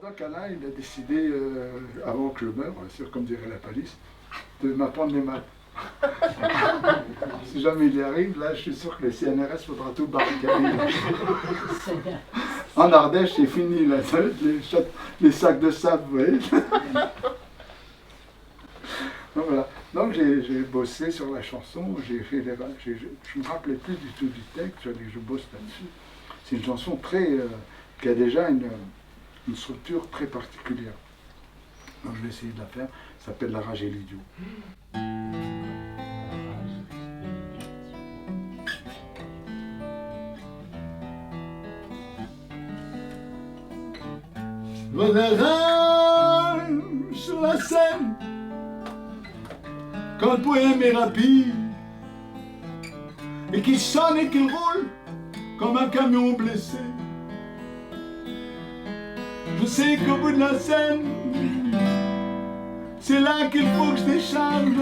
donc Alain, il a décidé, avant que je meure, bien sûr, comme dirait la police, de m'apprendre les maths. Si jamais il y arrive, là, je suis sûr que le CNRS faudra tout barricader. En Ardèche, c'est fini, là, les sacs de sable, vous voyez. Donc voilà. Donc j'ai bossé sur la chanson, j'ai fait je ne me rappelais plus du tout du texte, j'allais que je bosse là-dessus. C'est une chanson qui a déjà une structure très particulière. Donc je vais essayer de la faire, ça s'appelle La rage et l'idiot. Voilà sur la scène, quand le poème est rapide, et qu'il sonne et qu'il roule comme un camion blessé. Je sais qu'au bout de la scène, c'est là qu'il faut que je décharge.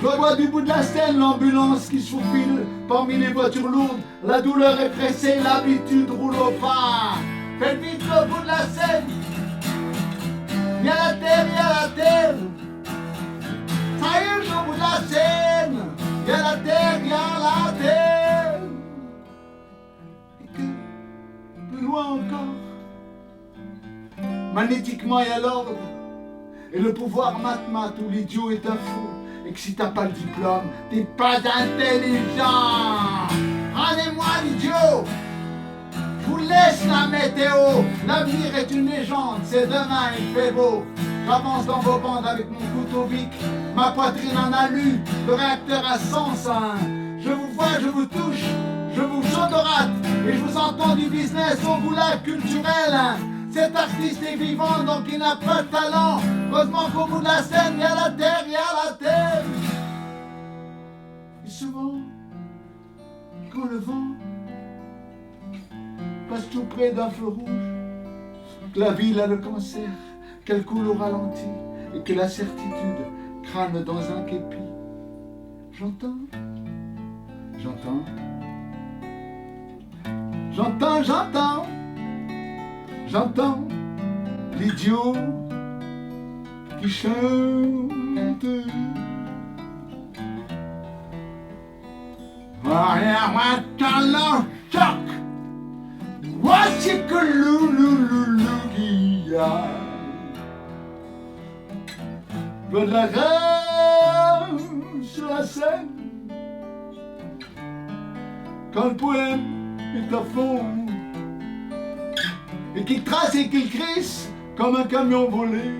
Je revois du bout de la scène l'ambulance qui se faufile parmi les voitures lourdes. La douleur est pressée, l'habitude roule au pas. Faites vite au bout de la scène. Y'a la terre, y'a la terre. Ça y est, au bout de la scène. Y'a la terre, y'a la terre. Et que, plus loin encore, magnétiquement il y a l'ordre. Et le pouvoir mat-mat où l'idiot est un fou. Et que si t'as pas le diplôme, t'es pas intelligent. Rendez-moi l'idiot. Je vous laisse la météo. L'avenir est une légende, c'est demain, il fait beau. J'avance dans vos bandes avec mon couteau bic. Ma poitrine en alu, le réacteur à 105. Je vous vois, je vous touche, je vous chauderate. Et je vous entends du business au goulag culturel. Cet artiste est vivant, donc il n'a pas de talent. Heureusement qu'au bout de la scène, il y a la terre, il y a la terre. Et souvent, quand le vent passe tout près d'un feu rouge, que la ville a le cancer, qu'elle coule au ralenti, et que la certitude crâne dans un képi. J'entends, j'entends, j'entends, j'entends, j'entends l'idiot qui chante. Rien maintenant choc. Voici que l'ouloulouloulouia veut de la rage sur la scène. Quand le poème est à fond et qu'il trace et qu'il crisse comme un camion volé.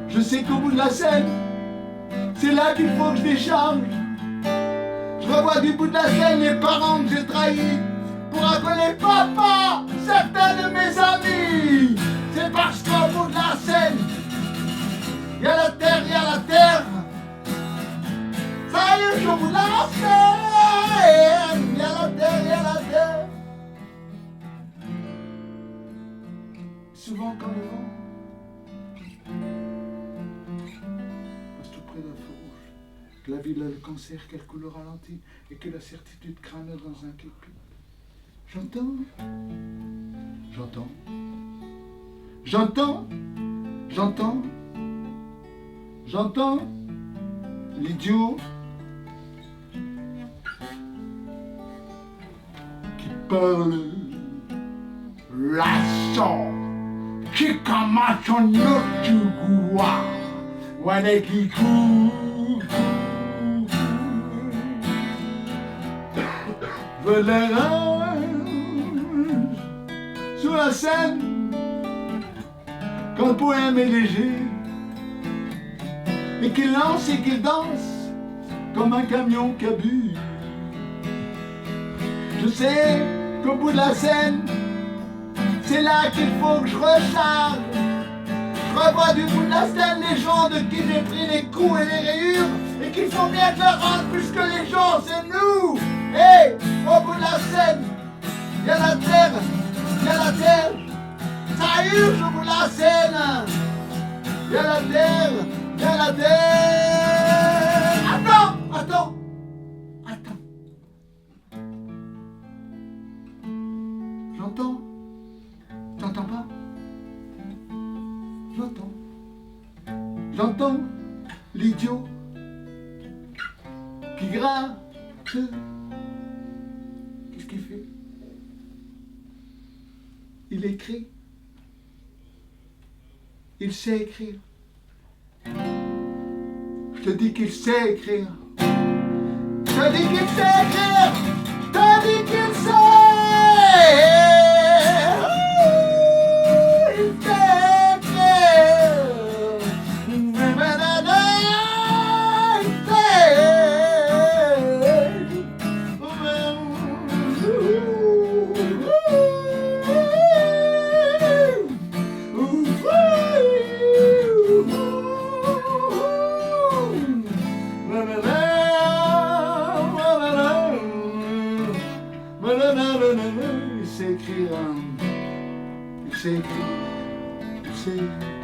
Je sais qu'au bout de la scène, c'est là qu'il faut que je décharge. Je revois du bout de la scène les parents que j'ai trahis pour appeler papa certains de mes amis. C'est parce qu'au bout de la scène, il y a la terre, il y a la terre. Ça y est, au bout de la scène, il y a la terre, il y a la terre. Souvent quand le vent passe tout près d'un feu rouge, que la ville a le cancer, qu'elle coule au ralenti, et que la certitude crâne dans un képi. J'entends, j'entends, j'entends, j'entends, j'entends l'idiot qui parle lasso, qui commence son autre goût, voilà qui court, veut l'air sur la scène, quand le poème est léger, et qu'il lance et qu'il danse comme un camion cabu. Je sais qu'au bout de la scène, c'est là qu'il faut que je recharge. Je revois du bout de la scène les gens de qui j'ai pris les coups et les rayures, et qu'il faut bien que leur rendre plus que les gens, c'est nous. Hey, au bout de la scène, il y a la terre, il y a la terre. Ça urge au bout de la scène. Il y a la terre, il y a la terre. Attends, attends, attends. J'entends n'entends pas? J'entends. J'entends l'idiot qui gratte. Qu'est-ce qu'il fait? Il écrit. Il sait écrire. Je te dis qu'il sait écrire. Je te dis qu'il sait écrire. Je te dis qu'il sait. Il sait écrire, il sait écrire, il sait écrire.